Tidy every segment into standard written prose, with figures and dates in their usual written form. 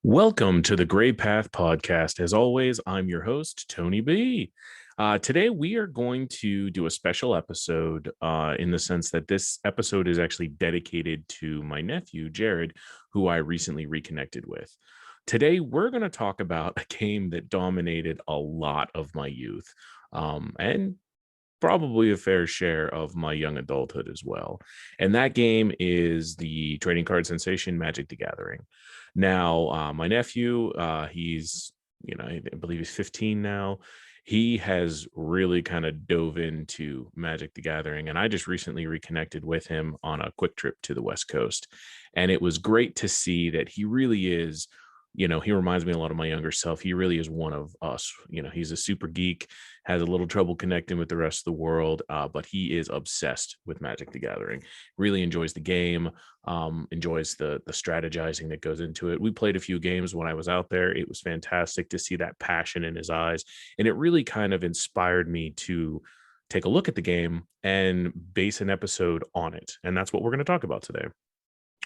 Welcome to the Gray Path Podcast. As always, I'm your host, Tony B. Today, we are going to do a special episode in the sense that this episode is actually dedicated to my nephew, Jared, who I recently reconnected with. Today, we're going to talk about a game that dominated a lot of my youth and probably a fair share of my young adulthood as well. And that game is the trading card sensation Magic the Gathering. Now, my nephew, I believe he's 15 now. He has really kind of dove into Magic the Gathering, and I just recently reconnected with him on a quick trip to the West Coast. And it was great to see that he really is. He reminds me a lot of my younger self. He really is one of us. He's a super geek, has a little trouble connecting with the rest of the world, but he is obsessed with Magic the Gathering. Really enjoys the game, enjoys the strategizing that goes into it. We played a few games when I was out there. It was fantastic to see that passion in his eyes, and it really kind of inspired me to take a look at the game and base an episode on it. And that's what we're going to talk about today.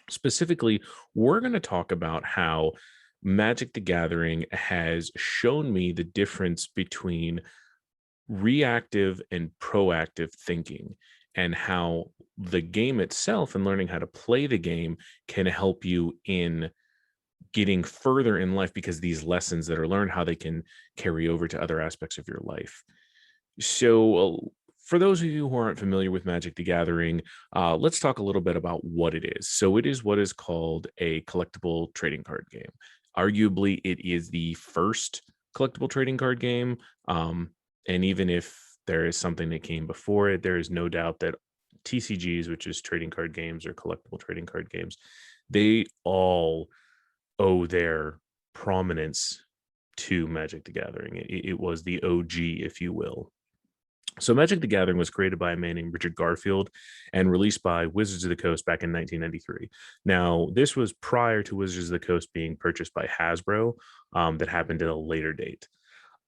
Specifically, we're going to talk about how Magic the Gathering has shown me the difference between reactive and proactive thinking, and how the game itself and learning how to play the game can help you in getting further in life, because these lessons that are learned, how they can carry over to other aspects of your life. So, for those of you who aren't familiar with Magic the Gathering, let's talk a little bit about what it is. So, it is what is called a collectible trading card game. Arguably, it is the first collectible trading card game. And even if there is something that came before it, there is no doubt that TCGs, which is trading card games or collectible trading card games, they all owe their prominence to Magic the Gathering. It was the OG, if you will. So Magic the Gathering was created by a man named Richard Garfield and released by Wizards of the Coast back in 1993. Now, this was prior to Wizards of the Coast being purchased by Hasbro. That happened at a later date.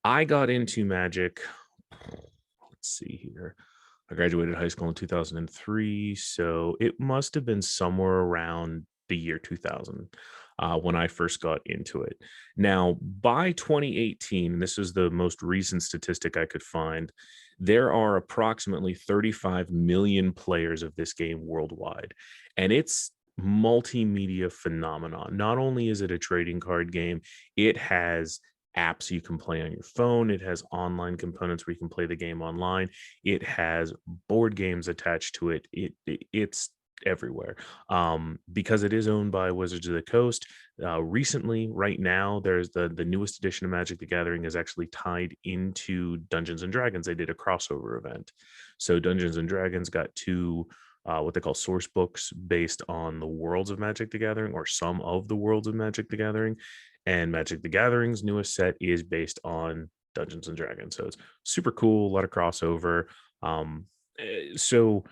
I got into Magic, let's see here. I graduated high school in 2003, so it must have been somewhere around the year 2000 when I first got into it. Now, by 2018, and this is the most recent statistic I could find, there are approximately 35 million players of this game worldwide, and it's multimedia phenomenon. Not only is it a trading card game, it has apps you can play on your phone. It has online components where you can play the game online. It has board games attached to it. It's everywhere, because it is owned by Wizards of the Coast. Recently, right now, there's the newest edition of Magic the Gathering is actually tied into Dungeons and Dragons. They did a crossover event. So Dungeons and Dragons got two what they call source books based on the worlds of Magic the Gathering, or some of the worlds of Magic the Gathering. And Magic the Gathering's newest set is based on Dungeons and Dragons. So it's super cool, a lot of crossover. So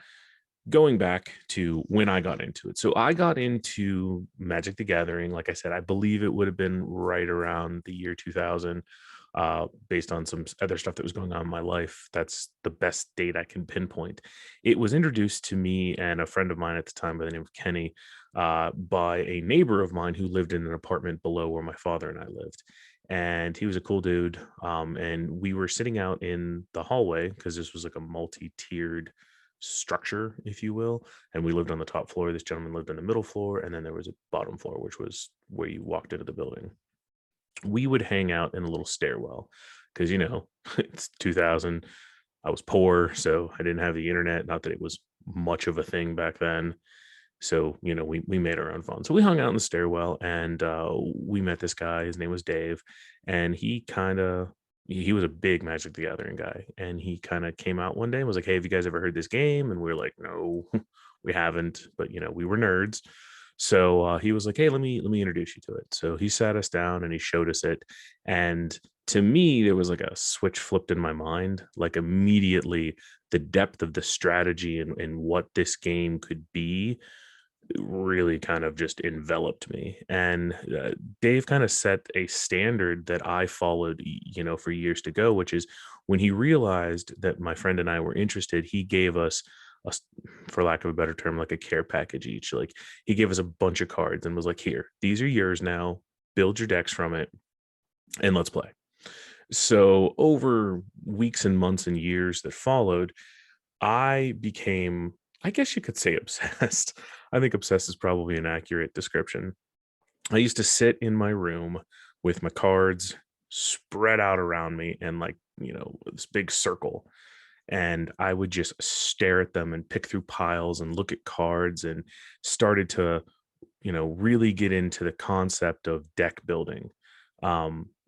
going back to when I got into it. So I got into Magic the Gathering, like I said, I believe it would have been right around the year 2000, based on some other stuff that was going on in my life. That's the best date I can pinpoint. It was introduced to me and a friend of mine at the time by the name of Kenny, by a neighbor of mine who lived in an apartment below where my father and I lived. And he was a cool dude. And we were sitting out in the hallway because this was like a multi-tiered structure, if you will. And we lived on the top floor. This gentleman lived on the middle floor, and then there was a bottom floor, which was where you walked into the building. We would hang out in a little stairwell because, it's 2000. I was poor, so I didn't have the internet. Not that it was much of a thing back then. So, we made our own phone. So we hung out in the stairwell, and we met this guy. His name was Dave. And he was a big Magic the Gathering guy. And he kind of came out one day and was like, "Hey, have you guys ever heard this game?" And we were like, "No, we haven't." But, we were nerds. So he was like, "Hey, let me introduce you to it." So he sat us down and he showed us it. And to me, there was like a switch flipped in my mind. Like immediately, the depth of the strategy and what this game could be really kind of just enveloped me. And Dave kind of set a standard that I followed, for years to go, which is when he realized that my friend and I were interested, he gave us for lack of a better term, like a care package each. Like he gave us a bunch of cards and was like, "Here, these are yours now. build your decks from it, and let's play. So over weeks and months and years that followed, I became, I guess you could say, obsessed. I think obsessed is probably an accurate description. I used to sit in my room with my cards spread out around me and, like, this big circle. And I would just stare at them and pick through piles and look at cards, and started to, really get into the concept of deck building.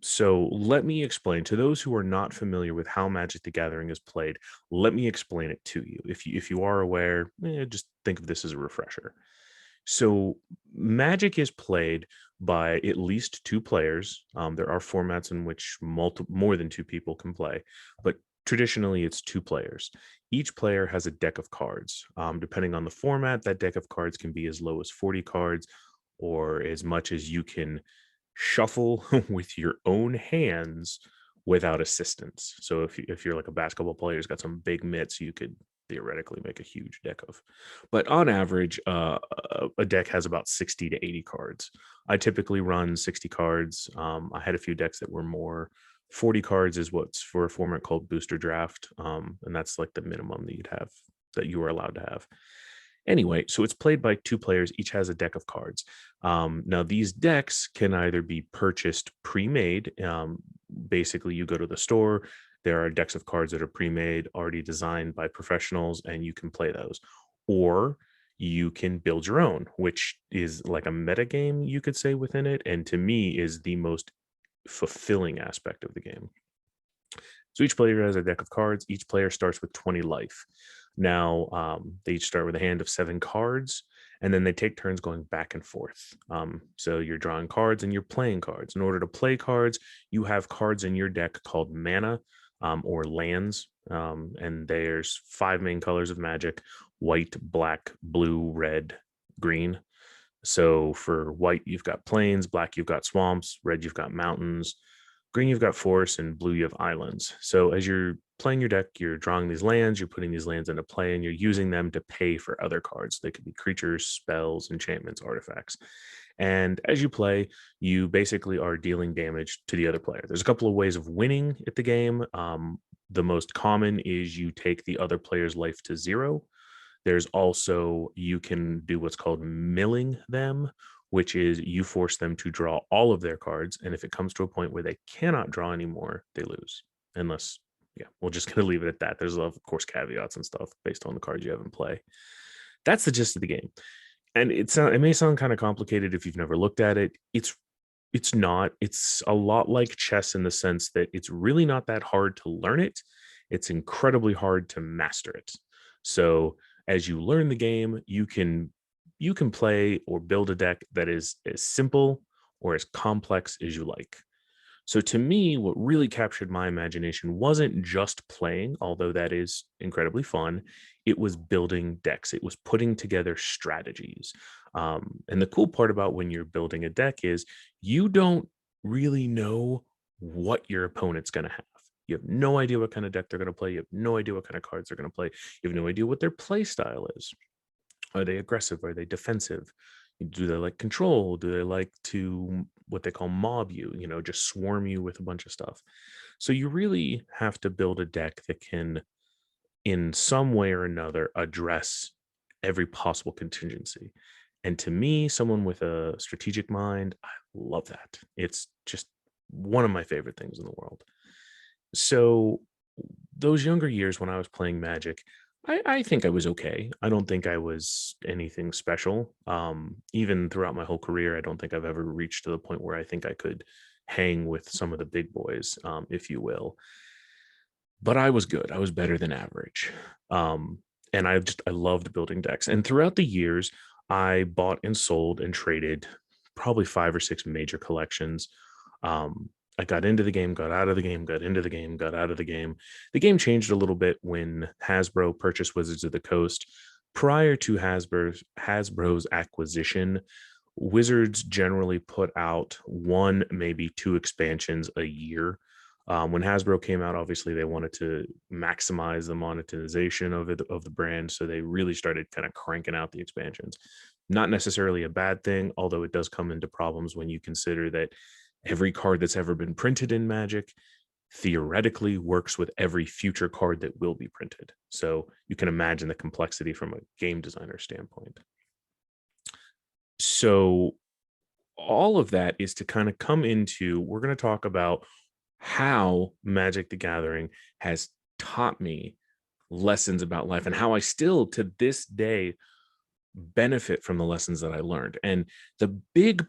So let me explain to those who are not familiar with how Magic the Gathering is played. Let me explain it to you. If you are aware, just think of this as a refresher. So Magic is played by at least two players. There are formats in which more than two people can play, but traditionally it's two players. Each player has a deck of cards. Depending on the format, that deck of cards can be as low as 40 cards or as much as you can shuffle with your own hands without assistance. So if you're like a basketball player who's got some big mitts, you could theoretically make a huge deck of. But on average, a deck has about 60 to 80 cards. I typically run 60 cards. I had a few decks that were more. 40 cards is what's for a format called Booster Draft, and that's like the minimum that you are allowed to have. Anyway, so it's played by two players. Each has a deck of cards. Now, these decks can either be purchased pre-made. Basically, you go to the store. There are decks of cards that are pre-made, already designed by professionals, and you can play those. Or you can build your own, which is like a meta game, you could say, within it. And to me, is the most fulfilling aspect of the game. So each player has a deck of cards. Each player starts with 20 life. Now, they each start with a hand of 7 cards, and then they take turns going back and forth. So you're drawing cards and you're playing cards. In order to play cards, you have cards in your deck called mana, or lands. And there's 5 main colors of Magic: white, black, blue, red, green. So for white, you've got plains; black, you've got swamps; red, you've got mountains; green, you've got forests; and blue, you have islands. So as you're playing your deck, you're drawing these lands, you're putting these lands into play, and you're using them to pay for other cards. They could be creatures, spells, enchantments, artifacts. And as you play, you basically are dealing damage to the other player. There's a couple of ways of winning at the game. The most common is you take the other player's life to 0. There's also, you can do what's called milling them, which is you force them to draw all of their cards. And if it comes to a point where they cannot draw anymore, they lose. Unless, yeah, we're just going to leave it at that. There's, of course, caveats and stuff based on the cards you have in play. That's the gist of the game. And it may sound kind of complicated if you've never looked at it. It's not. It's a lot like chess in the sense that it's really not that hard to learn it. It's incredibly hard to master it. So as you learn the game, you can play or build a deck that is as simple or as complex as you like. So to me, what really captured my imagination wasn't just playing, although that is incredibly fun. It was building decks. It was putting together strategies. And the cool part about when you're building a deck is you don't really know what your opponent's going to have. You have no idea what kind of deck they're going to play. You have no idea what kind of cards they're going to play. You have no idea what their play style is. Are they aggressive? Are they defensive? Do they like control? Do they like to, what they call, mob you, just swarm you with a bunch of stuff? So you really have to build a deck that can, in some way or another, address every possible contingency. And to me, someone with a strategic mind, I love that. It's just one of my favorite things in the world. So those younger years when I was playing Magic, I think I was okay. I don't think I was anything special. Even throughout my whole career, I don't think I've ever reached to the point where I think I could hang with some of the big boys, if you will. But I was good. I was better than average. And I loved building decks. And throughout the years, I bought and sold and traded probably 5 or 6 major collections. I got into the game, got out of the game, got into the game, got out of the game. The game changed a little bit when Hasbro purchased Wizards of the Coast. Prior to Hasbro's acquisition, Wizards generally put out 1, maybe 2 expansions a year. When Hasbro came out, obviously they wanted to maximize the monetization of the brand, so they really started kind of cranking out the expansions. Not necessarily a bad thing, although it does come into problems when you consider that every card that's ever been printed in Magic theoretically works with every future card that will be printed. So you can imagine the complexity from a game designer standpoint. So all of that is to kind of come into, we're going to talk about how Magic the Gathering has taught me lessons about life and how I still to this day benefit from the lessons that I learned. And the big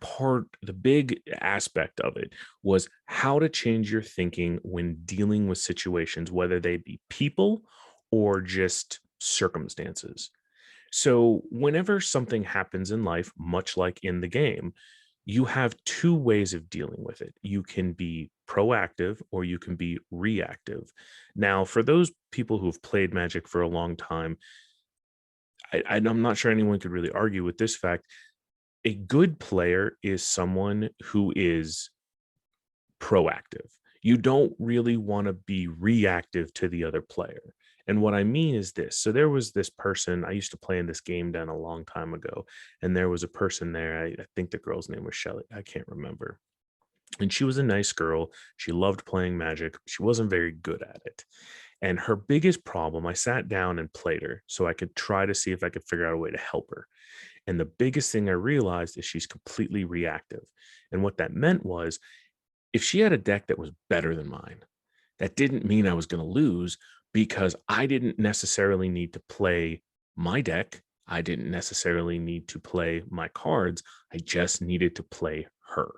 aspect of it was how to change your thinking when dealing with situations, whether they be people or just circumstances. So, whenever something happens in life, much like in the game, you have two ways of dealing with it. You can be proactive or you can be reactive. Now, for those people who've played Magic for a long time, I'm not sure anyone could really argue with this fact. A good player is someone who is proactive. You don't really want to be reactive to the other player. And what I mean is this. So there was this person, I used to play in this game down a long time ago, and there was a person there. I think the girl's name was Shelly. I can't remember. And she was a nice girl. She loved playing Magic. She wasn't very good at it. And her biggest problem, I sat down and played her so I could try to see if I could figure out a way to help her. And the biggest thing I realized is she's completely reactive. And what that meant was if she had a deck that was better than mine, that didn't mean I was going to lose because I didn't necessarily need to play my deck. I didn't necessarily need to play my cards. I just needed to play her.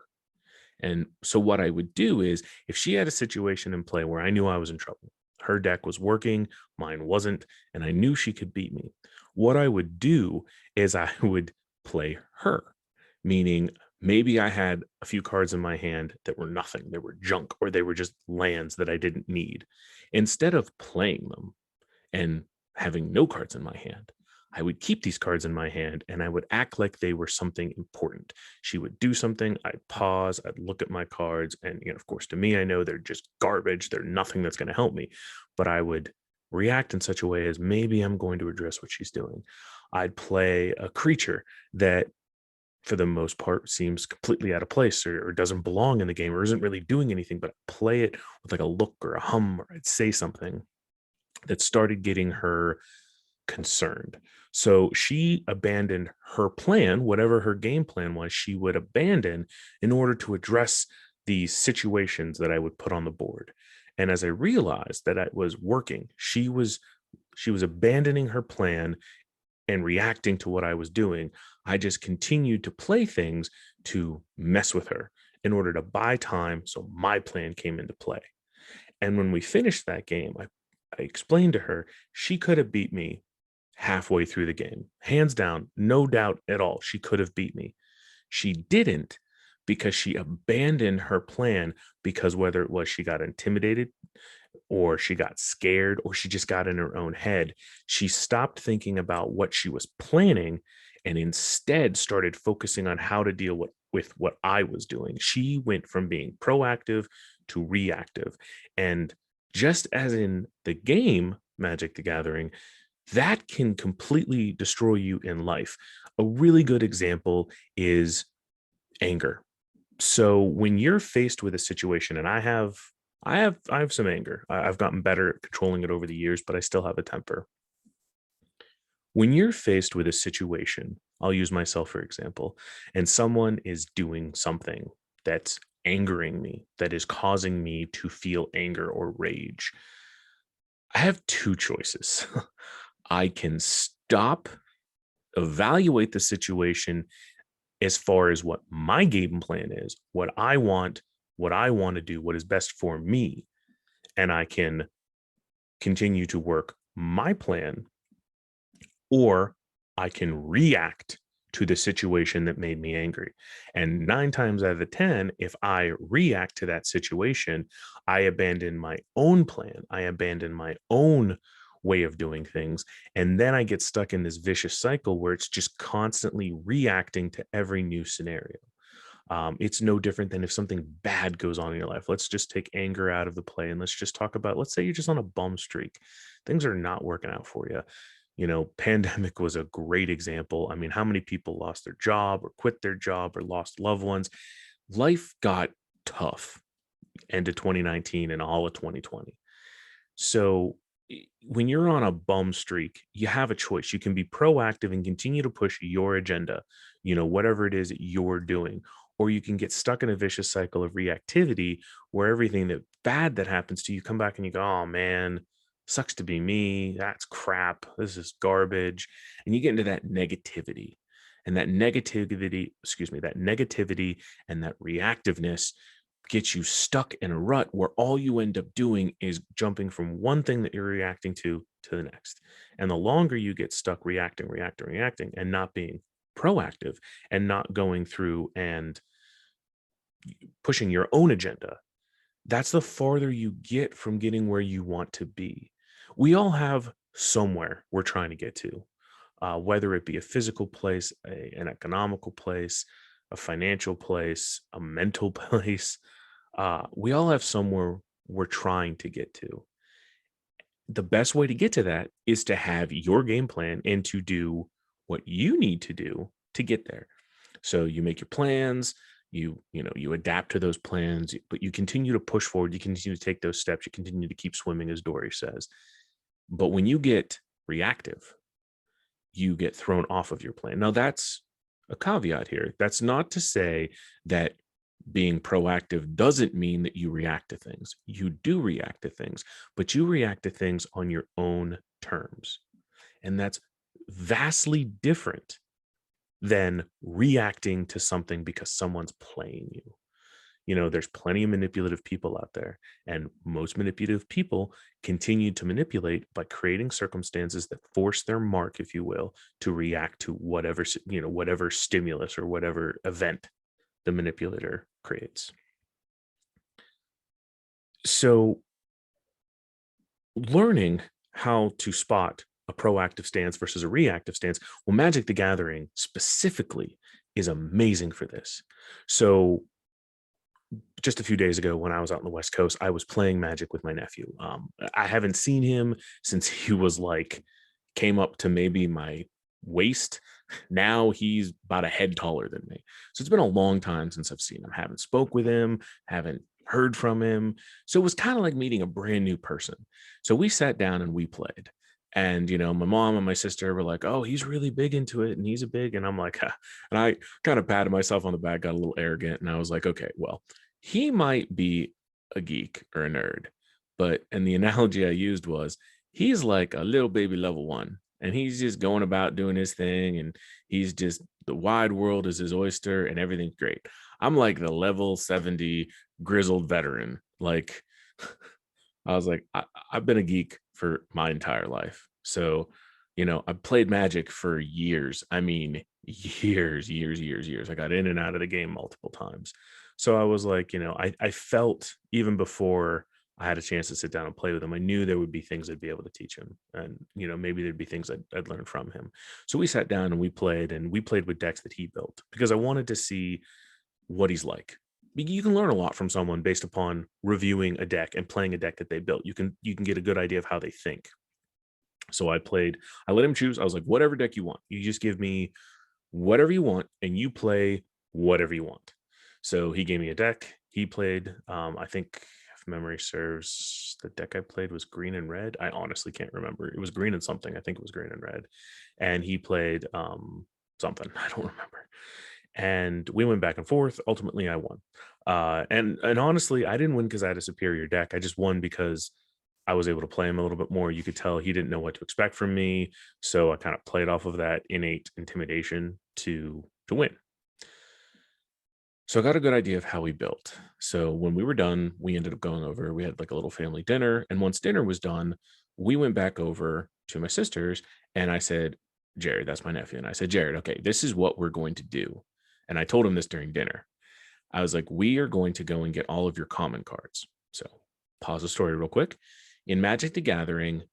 And so what I would do is if she had a situation in play where I knew I was in trouble, her deck was working, mine wasn't, and I knew she could beat me, what I would do is I would play her, meaning maybe I had a few cards in my hand that were nothing, they were junk, or they were just lands that I didn't need. Instead of playing them and having no cards in my hand, I would keep these cards in my hand and I would act like they were something important. She would do something, I'd pause, I'd look at my cards, and of course, to me, I know they're just garbage. They're nothing that's going to help me. But I would react in such a way as maybe I'm going to address what she's doing. I'd play a creature that for the most part seems completely out of place or doesn't belong in the game or isn't really doing anything, but play it with like a look or a hum, or I'd say something that started getting her concerned. So she abandoned her plan, whatever her game plan was, she would abandon in order to address these situations that I would put on the board. And as I realized that it was working, she was abandoning her plan and reacting to what I was doing. I just continued to play things to mess with her in order to buy time. So my plan came into play. And when we finished that game, I explained to her she could have beat me halfway through the game. Hands down, no doubt at all. She could have beat me. She didn't because she abandoned her plan because whether it was she got intimidated or she got scared or she just got in her own head, she stopped thinking about what she was planning and instead started focusing on how to deal with what I was doing. She went from being proactive to reactive. And just as in the game Magic the Gathering, that can completely destroy you in life. A really good example is anger. So when you're faced with a situation, and I have some anger. I've gotten better at controlling it over the years, but I still have a temper. When you're faced with a situation, I'll use myself for example, and someone is doing something that's angering me, that is causing me to feel anger or rage, I have two choices. I can stop, evaluate the situation as far as what my game plan is, what I want to do, what is best for me. And I can continue to work my plan, or I can react to the situation that made me angry. And 9 times out of the 10, if I react to that situation, I abandon my own plan, I abandon my own way of doing things. And then I get stuck in this vicious cycle where it's just constantly reacting to every new scenario. It's no different than if something bad goes on in your life. Let's just take anger out of the play and let's just talk about, let's say you're just on a bum streak. Things are not working out for you. Pandemic was a great example. I mean, how many people lost their job or quit their job or lost loved ones? Life got tough end of 2019 and all of 2020. So when you're on a bum streak, you have a choice. You can be proactive and continue to push your agenda, whatever it is that you're doing, or you can get stuck in a vicious cycle of reactivity where everything that bad that happens to you come back and you go, oh man, sucks to be me. That's crap. This is garbage. And you get into that negativity. And that negativity, excuse me, that negativity and that reactiveness gets you stuck in a rut where all you end up doing is jumping from one thing that you're reacting to the next. And the longer you get stuck reacting, and not being proactive and not going through and pushing your own agenda, that's the farther you get from getting where you want to be. We all have somewhere we're trying to get to, whether it be a physical place, an economical place, a financial place, a mental place. We all have somewhere we're trying to get to. The best way to get to that is to have your game plan and to do what you need to do to get there. So you make your plans, you adapt to those plans, but you continue to push forward, you continue to take those steps, you continue to keep swimming, as Dory says. But when you get reactive, you get thrown off of your plan. Now, that's a caveat here. That's not to say that being proactive doesn't mean that you react to things. You do react to things, but you react to things on your own terms. And that's vastly different than reacting to something because someone's playing you. There's plenty of manipulative people out there, and most manipulative people continue to manipulate by creating circumstances that force their mark, if you will, to react to whatever stimulus or whatever event the manipulator creates. So learning how to spot a proactive stance versus a reactive stance, well, Magic the Gathering specifically is amazing for this. So just a few days ago when I was out on the West Coast, I was playing Magic with my nephew. I haven't seen him since he was came up to maybe my waist. Now he's about a head taller than me. So it's been a long time since I've seen him. Haven't spoke with him, haven't heard from him. So it was kind of like meeting a brand new person. So we sat down and we played. And my mom and my sister were like, "Oh, he's really big into it, and he's a big." And I'm like, huh. And I kind of patted myself on the back, got a little arrogant, and I was like, "Okay, well, he might be a geek or a nerd, and the analogy I used was he's like a little baby level one, and he's just going about doing his thing, and he's just the wide world is his oyster, and everything's great. I'm like the level 70 grizzled veteran, like." I was like, I've been a geek for my entire life. So, I've played Magic for years. I mean, years. I got in and out of the game multiple times. So I was like, I felt even before I had a chance to sit down and play with him, I knew there would be things I'd be able to teach him. And, maybe there'd be things I'd learn from him. So we sat down and we played with decks that he built because I wanted to see what he's like. You can learn a lot from someone based upon reviewing a deck and playing a deck that they built. You can get a good idea of how they think. So I let him choose. I was like, whatever deck you want, you just give me whatever you want and you play whatever you want. So he gave me a deck. He played, I think if memory serves, the deck I played was green and red. I honestly can't remember. It was green and something. I think it was green and red. And he played something. I don't remember. And we went back and forth. Ultimately, I won. And honestly, I didn't win because I had a superior deck. I just won because I was able to play him a little bit more. You could tell he didn't know what to expect from me, so I kind of played off of that innate intimidation to win. So I got a good idea of how he built. So when we were done, we ended up going over. We had like a little family dinner, and once dinner was done, we went back over to my sister's, and I said, Jared, that's my nephew, and I said, Jared, okay, this is what we're going to do. And I told him this during dinner. I was like, we are going to go and get all of your common cards. So pause the story real quick. In Magic the Gathering,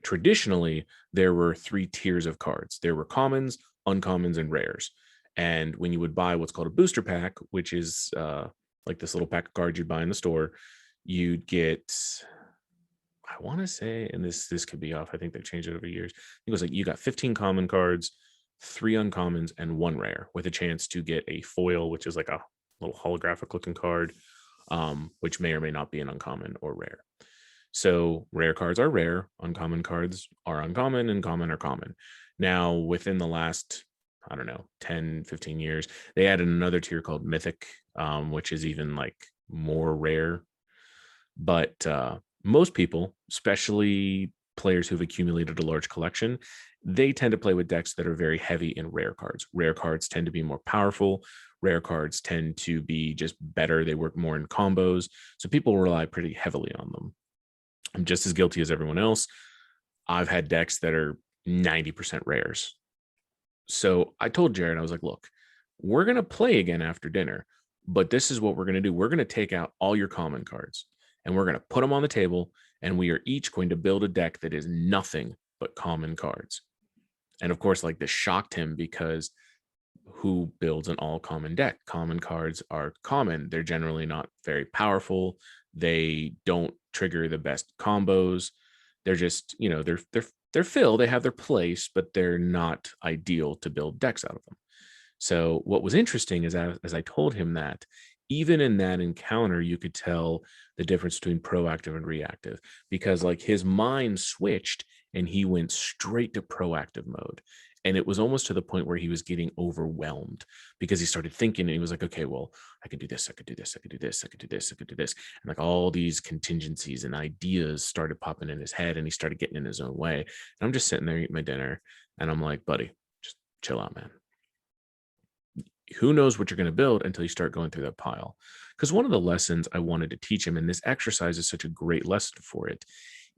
traditionally, there were 3 tiers of cards. There were commons, uncommons, and rares. And when you would buy what's called a booster pack, which is like this little pack of cards you'd buy in the store, you'd get, I want to say, and this could be off. I think they've changed it over years. It was like you got 15 common cards, 3 uncommons, and 1 rare, with a chance to get a foil, which is like a little holographic looking card, which may or may not be an uncommon or rare. So rare cards are rare, uncommon cards are uncommon, and common are common. Now, within the last, I don't know, 10, 15 years, they added another tier called Mythic, which is even like more rare. But most people, especially players who've accumulated a large collection, they tend to play with decks that are very heavy in rare cards. Rare cards tend to be more powerful. Rare cards tend to be just better. They work more in combos. So people rely pretty heavily on them. I'm just as guilty as everyone else. I've had decks that are 90% rares. So I told Jared, I was like, look, we're going to play again after dinner, but this is what we're going to do. We're going to take out all your common cards and we're going to put them on the table. And we are each going to build a deck that is nothing but common cards. And of course, like this shocked him because who builds an all common deck? Common cards are common. They're generally not very powerful. They don't trigger the best combos. They're just, they're fill. They have their place, but they're not ideal to build decks out of them. So what was interesting is as I told him that, even in that encounter, you could tell the difference between proactive and reactive, because like his mind switched and he went straight to proactive mode. And it was almost to the point where he was getting overwhelmed because he started thinking and he was like, okay, well, I could do this, I could do this, I could do this, I could do this, I could do this. And like all these contingencies and ideas started popping in his head and he started getting in his own way. And I'm just sitting there eating my dinner and I'm like, buddy, just chill out, man. Who knows what you're going to build until you start going through that pile. Because one of the lessons I wanted to teach him, and this exercise is such a great lesson for it,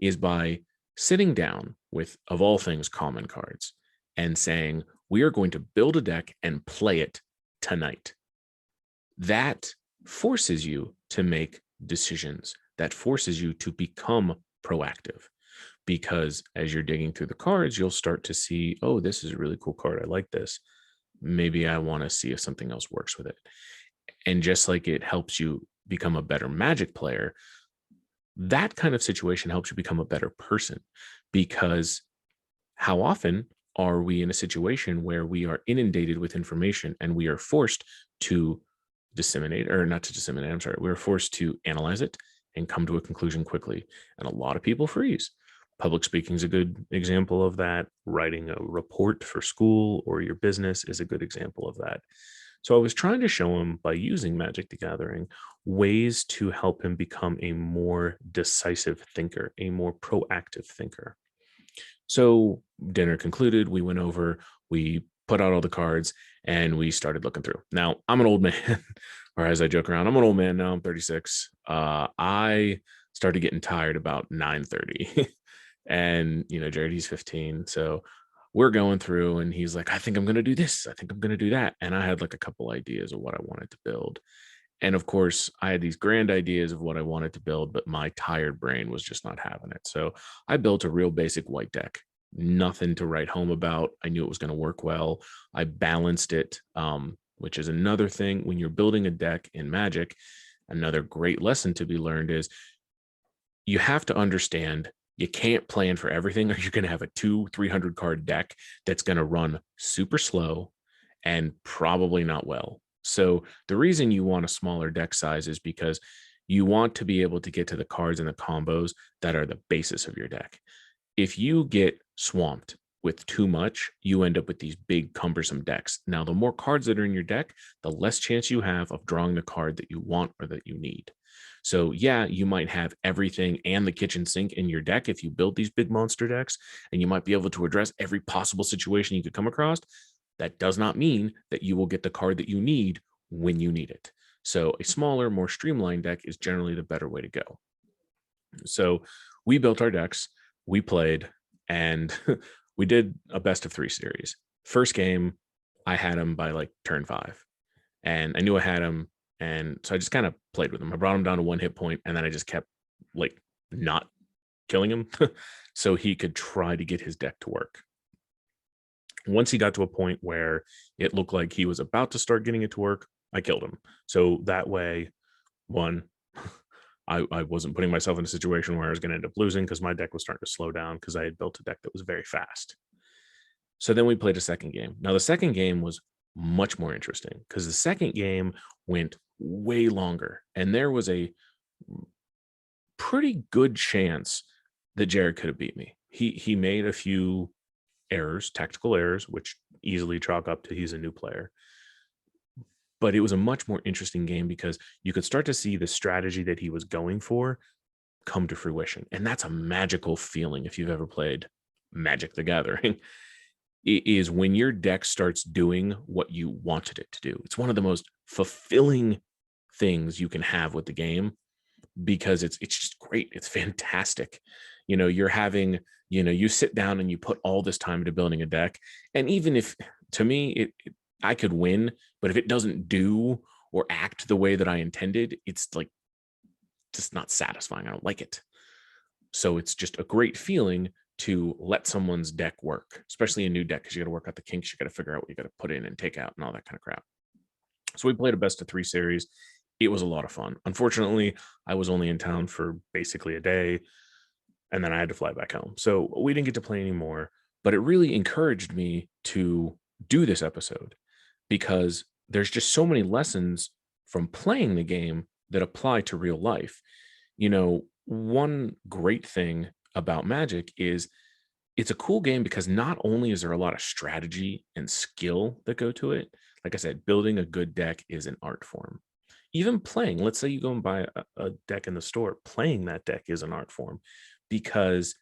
is by sitting down with, of all things, common cards and saying, we are going to build a deck and play it tonight. That forces you to make decisions. That forces you to become proactive. Because as you're digging through the cards, you'll start to see, oh, this is a really cool card. I like this. Maybe I want to see if something else works with it. And just like it helps you become a better Magic player, that kind of situation helps you become a better person. Because how often are we in a situation where we are inundated with information and we are forced to disseminate, or not to disseminate, I'm sorry, we're forced to analyze it and come to a conclusion quickly. And a lot of people freeze. Public speaking is a good example of that. Writing a report for school or your business is a good example of that. So I was trying to show him, by using Magic the Gathering, ways to help him become a more decisive thinker, a more proactive thinker. So dinner concluded, we went over, we put out all the cards, and we started looking through. Now, I'm an old man, or as I joke around, I'm an old man now, I'm 36. I started getting tired about 9:30. And, Jared, he's 15. So we're going through and he's like, I think I'm going to do this. I think I'm going to do that. And I had like a couple ideas of what I wanted to build. And of course, I had these grand ideas of what I wanted to build, but my tired brain was just not having it. So I built a real basic white deck, nothing to write home about. I knew it was going to work well. I balanced it, which is another thing when you're building a deck in Magic. Another great lesson to be learned is you have to understand you can't plan for everything, or you're going to have a 200-300 card deck that's going to run super slow and probably not well. So the reason you want a smaller deck size is because you want to be able to get to the cards and the combos that are the basis of your deck. If you get swamped with too much, you end up with these big cumbersome decks. Now, the more cards that are in your deck, the less chance you have of drawing the card that you want or that you need. So yeah, you might have everything and the kitchen sink in your deck if you build these big monster decks, and you might be able to address every possible situation you could come across. That does not mean that you will get the card that you need when you need it. So a smaller, more streamlined deck is generally the better way to go. So we built our decks, we played, and we did a best of 3 series. First game, I had him by like turn 5, and I knew I had him. And so I just kind of played with him. I brought him down to 1 hit point, and then I just kept like not killing him so he could try to get his deck to work. Once he got to a point where it looked like he was about to start getting it to work, I killed him. So that way, 1, I wasn't putting myself in a situation where I was going to end up losing because my deck was starting to slow down because I had built a deck that was very fast. So then we played a second game. Now, the second game was much more interesting because the second game went way longer, and there was a pretty good chance that Jared could have beat me. He made a few errors, tactical errors, which easily chalk up to he's a new player. But it was a much more interesting game because you could start to see the strategy that he was going for come to fruition. And that's a magical feeling if you've ever played Magic the Gathering. It is when your deck starts doing what you wanted it to do. It's one of the most fulfilling things you can have with the game because it's just great. It's fantastic. You're having, you sit down and you put all this time into building a deck. And even if, to me, I could win, but if it doesn't do or act the way that I intended, it's like just not satisfying. I don't like it. So it's just a great feeling to let someone's deck work, especially a new deck, because you got to work out the kinks. You got to figure out what you got to put in and take out and all that kind of crap. So we played a best of 3 series. It was a lot of fun. Unfortunately, I was only in town for basically a day, and then I had to fly back home. So we didn't get to play anymore, but it really encouraged me to do this episode because there's just so many lessons from playing the game that apply to real life. One great thing about Magic is it's a cool game because not only is there a lot of strategy and skill that go to it, like I said, building a good deck is an art form. Even playing, let's say you go and buy a deck in the store, playing that deck is an art form because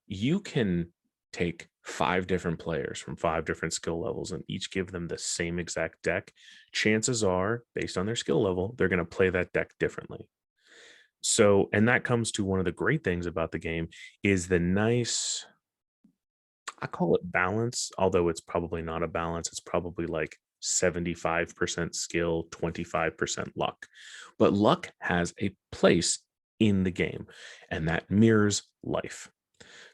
you can take 5 different players from 5 different skill levels and each give them the same exact deck. Chances are, based on their skill level, they're going to play that deck differently. So, and that comes to one of the great things about the game is the nice, I call it balance, although it's probably not a balance. It's probably like 75% skill, 25% luck. But luck has a place in the game, and that mirrors life.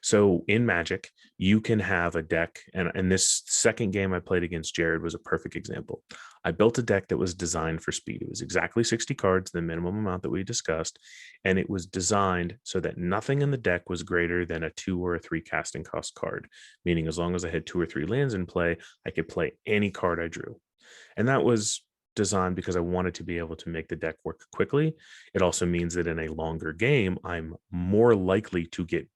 So in Magic, you can have a deck, and this second game I played against Jared was a perfect example. I built a deck that was designed for speed. It was exactly 60 cards, the minimum amount that we discussed, and it was designed so that nothing in the deck was greater than a 2 or a 3 casting cost card, meaning as long as I had 2 or 3 lands in play, I could play any card I drew. And that was designed because I wanted to be able to make the deck work quickly. It also means that in a longer game, I'm more likely to get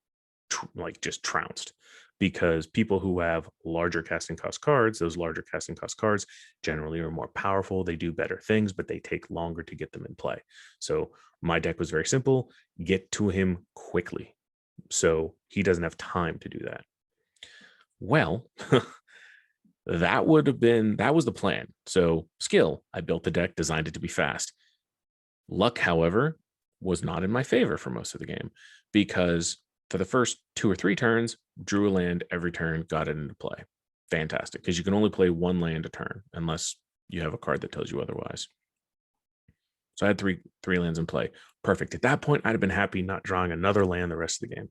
just trounced because people who have larger casting cost cards, those larger casting cost cards generally are more powerful. They do better things, but they take longer to get them in play. So my deck was very simple, get to him quickly. So he doesn't have time to do that. Well, that was the plan. So skill, I built the deck, designed it to be fast. Luck, however, was not in my favor for most of the game because for the first 2 or 3 turns, drew a land every turn, got it into play. Fantastic, because you can only play 1 land a turn unless you have a card that tells you otherwise. So I had three lands in play. Perfect. At that point, I'd have been happy not drawing another land the rest of the game.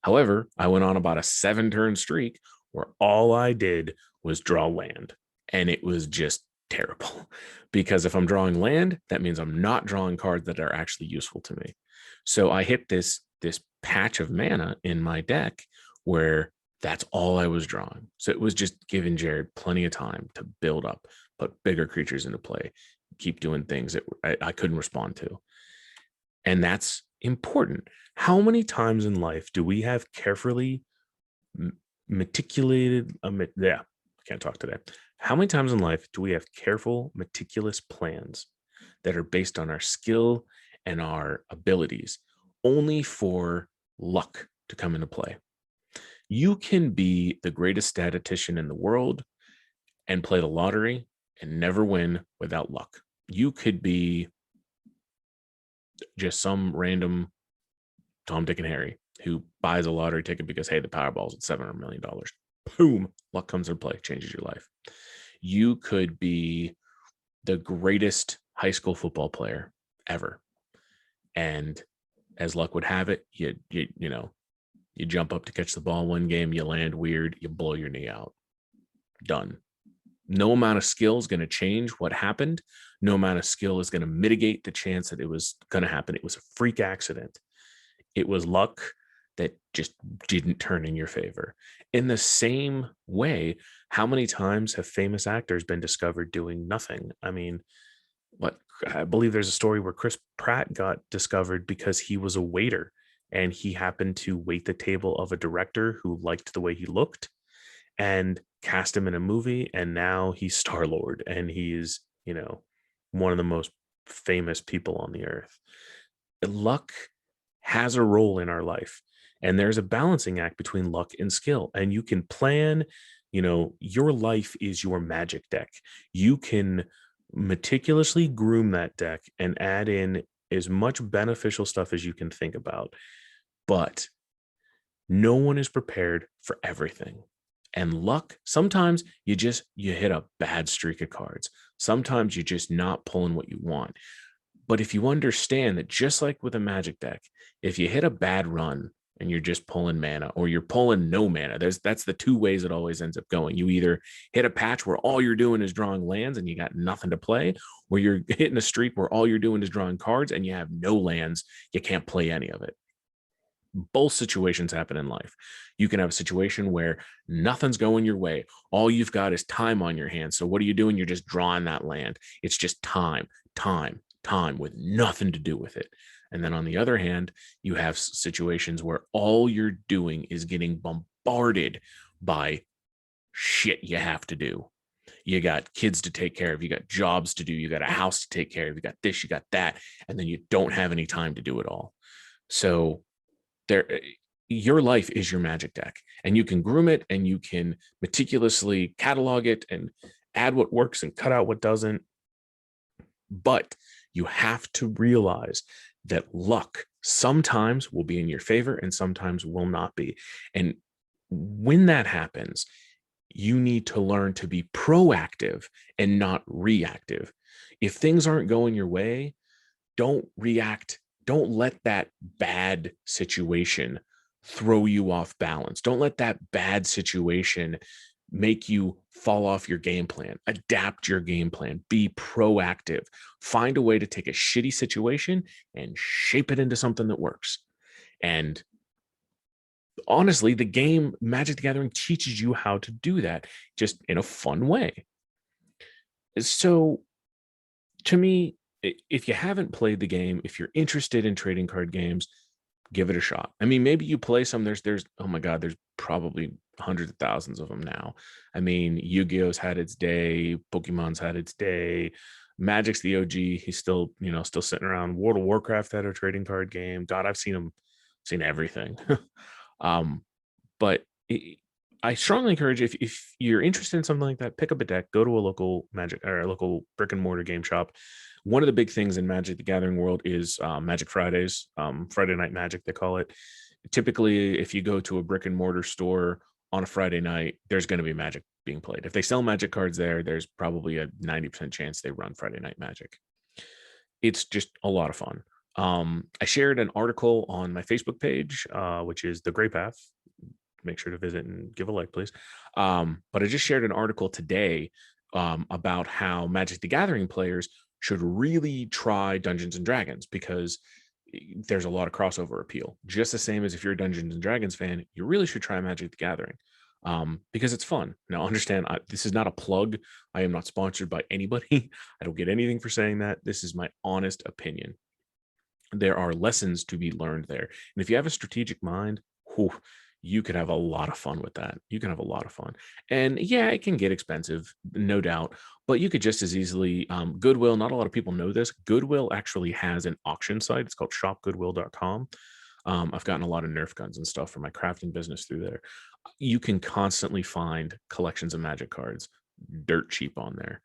However, I went on about a 7-turn streak where all I did was draw land, and it was just terrible because if I'm drawing land, that means I'm not drawing cards that are actually useful to me. So I hit this patch of mana in my deck where that's all I was drawing. So it was just giving Jared plenty of time to build up, put bigger creatures into play, keep doing things that I couldn't respond to. And that's important. How many times in life do we have carefully meticulated, I can't talk today. How many times in life do we have careful, meticulous plans that are based on our skill and our abilities only for luck to come into play? You can be the greatest statistician in the world and play the lottery and never win without luck. You could be just some random Tom, Dick, and Harry who buys a lottery ticket because, hey, the Powerball's at $700 million. Boom, luck comes into play, changes your life. You could be the greatest high school football player ever. And as luck would have it, you jump up to catch the ball one game, you land weird, you blow your knee out. Done. No amount of skill is going to change what happened. No amount of skill is going to mitigate the chance that it was going to happen. It was a freak accident. It was luck that just didn't turn in your favor. In the same way, how many times have famous actors been discovered doing nothing? I mean, what I believe there's a story where Chris Pratt got discovered because he was a waiter and he happened to wait the table of a director who liked the way he looked and cast him in a movie, and now he's Star Lord and he's, one of the most famous people on the earth. Luck has a role in our life, and there's a balancing act between luck and skill, and you can plan. Your life is your magic deck. You can meticulously groom that deck and add in as much beneficial stuff as you can think about, but no one is prepared for everything. And luck, sometimes you hit a bad streak of cards. Sometimes you're just not pulling what you want. But if you understand that, just like with a magic deck, if you hit a bad run and you're just pulling mana or you're pulling no mana, that's the two ways it always ends up going. You either hit a patch where all you're doing is drawing lands and you got nothing to play, or you're hitting a streak where all you're doing is drawing cards and you have no lands, you can't play any of it. Both situations happen in life. You can have a situation where nothing's going your way. All you've got is time on your hands. So what are you doing? You're just drawing that land. It's just time with nothing to do with it. And then on the other hand, you have situations where all you're doing is getting bombarded by shit you have to do. You got kids to take care of, you got jobs to do, you got a house to take care of, you got this, you got that, and then you don't have any time to do it all. So your life is your magic deck, and you can groom it and you can meticulously catalog it and add what works and cut out what doesn't. But you have to realize that luck sometimes will be in your favor and sometimes will not be. And when that happens, you need to learn to be proactive and not reactive. If things aren't going your way, don't react. Don't let that bad situation throw you off balance. Don't let that bad situation make you fall off your game plan. Adapt your game plan. Be proactive. Find a way to take a shitty situation and shape it into something that works. And honestly, the game Magic the Gathering teaches you how to do that just in a fun way. So to me, if you haven't played the game, if you're interested in trading card games, give it a shot. I mean, maybe you play some. There's oh my god, there's probably hundreds of thousands of them now. I mean, Yu-Gi-Oh's had its day, Pokemon's had its day, Magic's the OG. He's still sitting around. World of Warcraft had a trading card game. God, I've seen everything. But I strongly encourage, if you're interested in something like that, pick up a deck, go to a local Magic or a local brick and mortar game shop. One of the big things in Magic the Gathering world is Magic Fridays, Friday Night Magic, they call it. Typically, if you go to a brick and mortar store on a Friday night, there's going to be Magic being played. If they sell Magic cards there, there's probably a 90% chance they run Friday Night Magic. It's just a lot of fun. I shared an article on my Facebook page, which is The Gray Path. Make sure to visit and give a like, please. But I just shared an article today about how Magic the Gathering players should really try Dungeons and Dragons, because there's a lot of crossover appeal. Just the same as if you're a Dungeons and Dragons fan, you really should try Magic the Gathering because it's fun. Now, understand, this is not a plug. I am not sponsored by anybody. I don't get anything for saying that. This is my honest opinion. There are lessons to be learned there. And if you have a strategic mind, you could have a lot of fun with that. You can have a lot of fun. And yeah, it can get expensive, no doubt, but you could just as easily, Goodwill, not a lot of people know this. Goodwill actually has an auction site. It's called shopgoodwill.com. I've gotten a lot of Nerf guns and stuff for my crafting business through there. You can constantly find collections of Magic cards dirt cheap on there.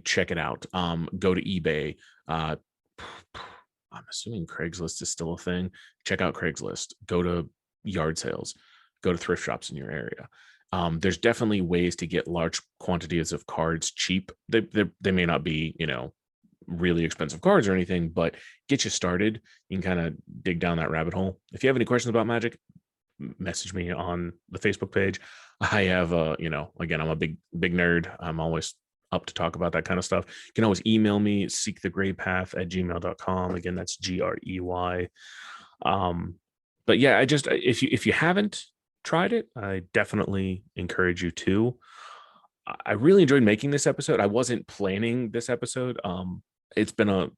Check it out. Go to eBay. I'm assuming Craigslist is still a thing. Check out Craigslist. Go to yard sales, go to thrift shops in your area. There's definitely ways to get large quantities of cards cheap. They may not be, really expensive cards or anything, but get you started. You can kind of dig down that rabbit hole. If you have any questions about Magic, message me on the Facebook page. I have again, I'm a big nerd. I'm always up to talk about that kind of stuff. You can always email me, seekthegraypath@gmail.com. Again, that's GREY. But yeah, if you haven't tried it, I definitely encourage you to. I really enjoyed making this episode. I wasn't planning this episode. It's been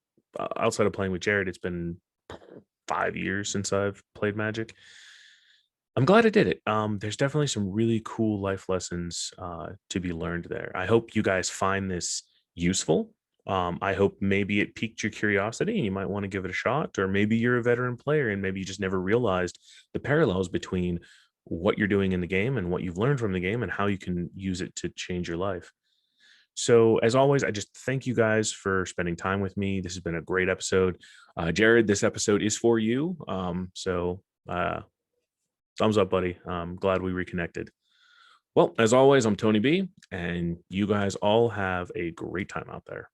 outside of playing with Jared, it's been 5 years since I've played Magic. I'm glad I did it. There's definitely some really cool life lessons to be learned there. I hope you guys find this useful. I hope maybe it piqued your curiosity and you might want to give it a shot, or maybe you're a veteran player and maybe you just never realized the parallels between what you're doing in the game and what you've learned from the game and how you can use it to change your life. So, as always, I just thank you guys for spending time with me. This has been a great episode. Jared, this episode is for you. Thumbs up, buddy. I'm glad we reconnected. Well, as always, I'm Tony B, and you guys all have a great time out there.